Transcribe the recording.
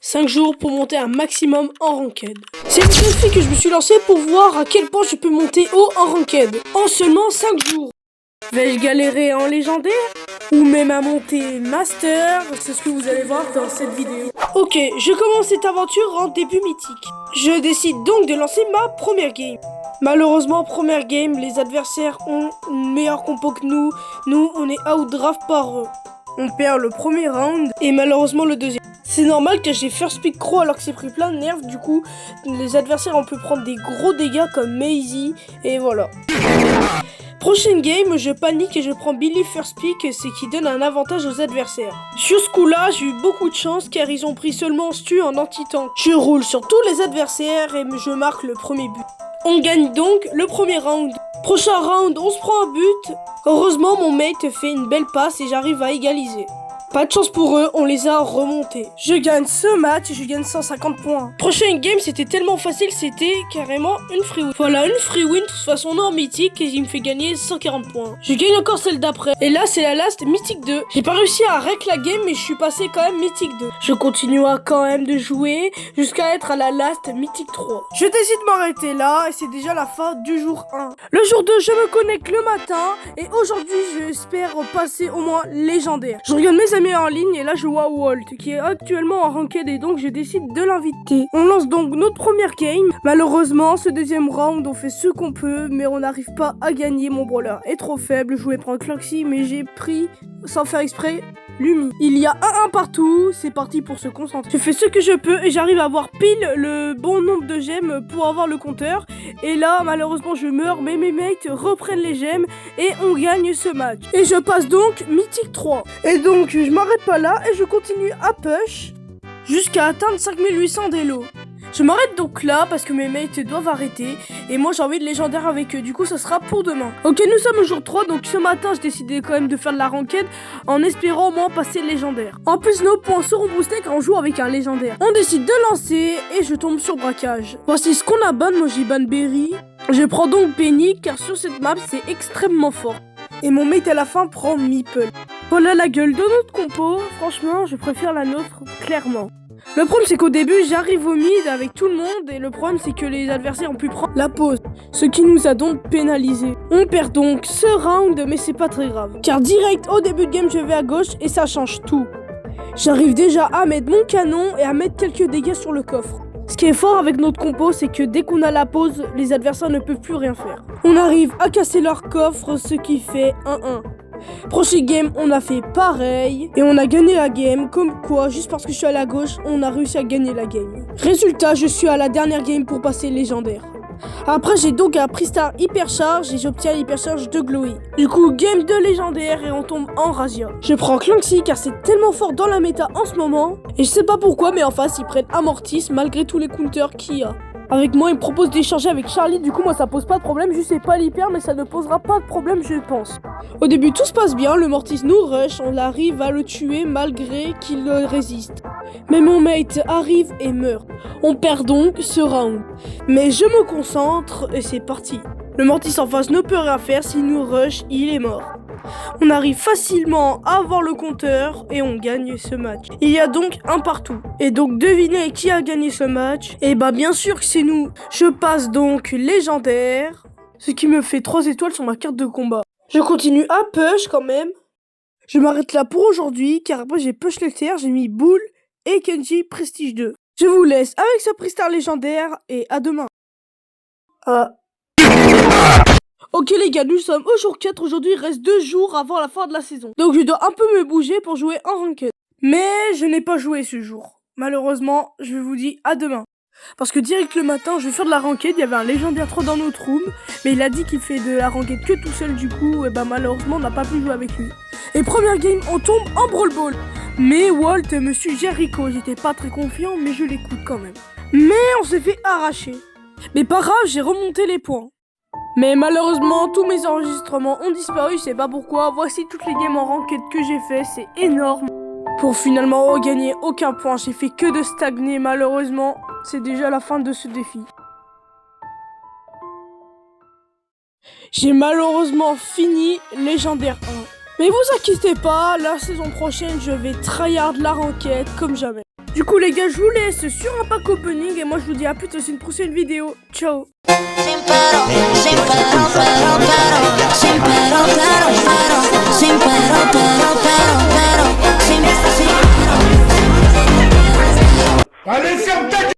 5 jours pour monter un maximum en ranked. C'est le défi que je me suis lancé pour voir à quel point je peux monter haut en ranked. En seulement 5 jours. Vais-je galérer en légendaire ou même à monter master? C'est ce que vous allez voir dans cette vidéo. Ok, je commence cette aventure en début mythique. Je décide donc de lancer ma première game. Malheureusement, première game, les adversaires ont une meilleure compo que nous. Nous, on est outdraft par eux. On perd le premier round et malheureusement le deuxième. C'est normal que j'ai first pick Crow alors que c'est pris plein de nerfs. Du coup, les adversaires ont pu prendre des gros dégâts comme Maisie et voilà. Prochaine game, je panique et je prends Billy first pick, ce qui donne un avantage aux adversaires. Sur ce coup-là, j'ai eu beaucoup de chance car ils ont pris seulement Stu en anti-tank. Je roule sur tous les adversaires et je marque le premier but. On gagne donc le premier round. Prochain round, on se prend un but. Heureusement, mon mate fait une belle passe et j'arrive à égaliser. Pas de chance pour eux, on les a remontés. Je gagne ce match et je gagne 150 points. Prochaine game, c'était tellement facile, c'était carrément une free win. Voilà, une free win, de toute façon, on est en mythique et il me fait gagner 140 points. Je gagne encore celle d'après. Et là, c'est la last mythique 2. J'ai pas réussi à rec la game, mais je suis passé quand même mythique 2. Je continue à quand même de jouer jusqu'à être à la last mythique 3. Je décide de m'arrêter là et c'est déjà la fin du jour 1. Le jour 2, je me connecte le matin et aujourd'hui, j'espère passer au moins légendaire. Je regarde mes amis en ligne et là je vois Walt qui est actuellement en ranked et donc je décide de l'inviter. On lance donc notre première game. Malheureusement ce deuxième round on fait ce qu'on peut mais on n'arrive pas à gagner. Mon brawler est trop faible. Je voulais prendre Cloxy mais j'ai pris sans faire exprès Lumi. Il y a un partout, c'est parti pour se concentrer. Je fais ce que je peux et j'arrive à avoir pile le bon nombre de gemmes pour avoir le compteur. Et là, malheureusement, je meurs, mais mes mates reprennent les gemmes et on gagne ce match. Et je passe donc mythique 3. Et donc, je m'arrête pas là et je continue à push jusqu'à atteindre 5800 d'élo. Je m'arrête donc là parce que mes mates doivent arrêter et moi j'ai envie de légendaire avec eux, du coup ça sera pour demain. Ok, nous sommes au jour 3, donc ce matin j'ai décidé quand même de faire de la ranked en espérant au moins passer légendaire. En plus nos points seront boostés quand on joue avec un légendaire. On décide de lancer et je tombe sur braquage. Voici ce qu'on a ban, moi j'ai ban Berry. Je prends donc Penny car sur cette map c'est extrêmement fort. Et mon mate à la fin prend Meeple. Voilà la gueule de notre compo, franchement je préfère la nôtre clairement. Le problème c'est qu'au début j'arrive au mid avec tout le monde et le problème c'est que les adversaires ont pu prendre la pause, ce qui nous a donc pénalisé. On perd donc ce round mais c'est pas très grave, car direct au début de game je vais à gauche et ça change tout. J'arrive déjà à mettre mon canon et à mettre quelques dégâts sur le coffre. Ce qui est fort avec notre compo c'est que dès qu'on a la pause, les adversaires ne peuvent plus rien faire. On arrive à casser leur coffre, ce qui fait 1-1. Prochaine game, on a fait pareil et on a gagné la game. Comme quoi, juste parce que je suis à la gauche, on a réussi à gagner la game. Résultat, je suis à la dernière game pour passer légendaire. Après, j'ai donc un Pristar hypercharge et j'obtiens l'hypercharge de Glowy. Du coup, game de légendaire et on tombe en Razia. Je prends Clancy car c'est tellement fort dans la méta en ce moment. Et je sais pas pourquoi, mais en face, ils prennent Amortis malgré tous les counters qu'il y a. Avec moi, il me propose d'échanger avec Charlie, du coup moi ça pose pas de problème, je sais pas l'hyper mais ça ne posera pas de problème je pense. Au début tout se passe bien, le Mortis nous rush, on arrive à le tuer malgré qu'il résiste. Mais mon mate arrive et meurt. On perd donc ce round. Mais je me concentre et c'est parti. Le Mortis en face ne peut rien faire, s'il nous rush, il est mort. On arrive facilement à avoir le compteur et on gagne ce match. Il y a donc un partout. Et donc devinez qui a gagné ce match? Et bah bien sûr que c'est nous. Je passe donc légendaire, ce qui me fait 3 étoiles sur ma carte de combat. Je continue à push quand même. Je m'arrête là pour aujourd'hui car après j'ai push le terre, j'ai mis Bull et Kenji Prestige 2. Je vous laisse avec ce Pristar légendaire et à demain. Ok les gars, nous sommes au jour 4, aujourd'hui il reste 2 jours avant la fin de la saison. Donc je dois un peu me bouger pour jouer en ranked. Mais je n'ai pas joué ce jour. Malheureusement, je vous dis à demain. Parce que direct le matin, je vais faire de la ranked, il y avait un légendaire 3 dans notre room. Mais il a dit qu'il fait de la ranked que tout seul du coup, et bah malheureusement on n'a pas pu jouer avec lui. Et première game, on tombe en Brawl Ball. Mais Walt me suggère Rico, j'étais pas très confiant mais je l'écoute quand même. Mais on s'est fait arracher. Mais pas grave, j'ai remonté les points. Mais malheureusement, tous mes enregistrements ont disparu, je sais pas pourquoi. Voici toutes les games en ranked que j'ai fait, c'est énorme. Pour finalement regagner aucun point, j'ai fait que de stagner. Malheureusement, c'est déjà la fin de ce défi. J'ai malheureusement fini légendaire 1. Mais vous inquiétez pas, la saison prochaine, je vais tryhard la ranked comme jamais. Du coup les gars, je vous laisse sur un pack opening et moi je vous dis à plus dans une prochaine vidéo. Ciao. Sin pero, sin pero,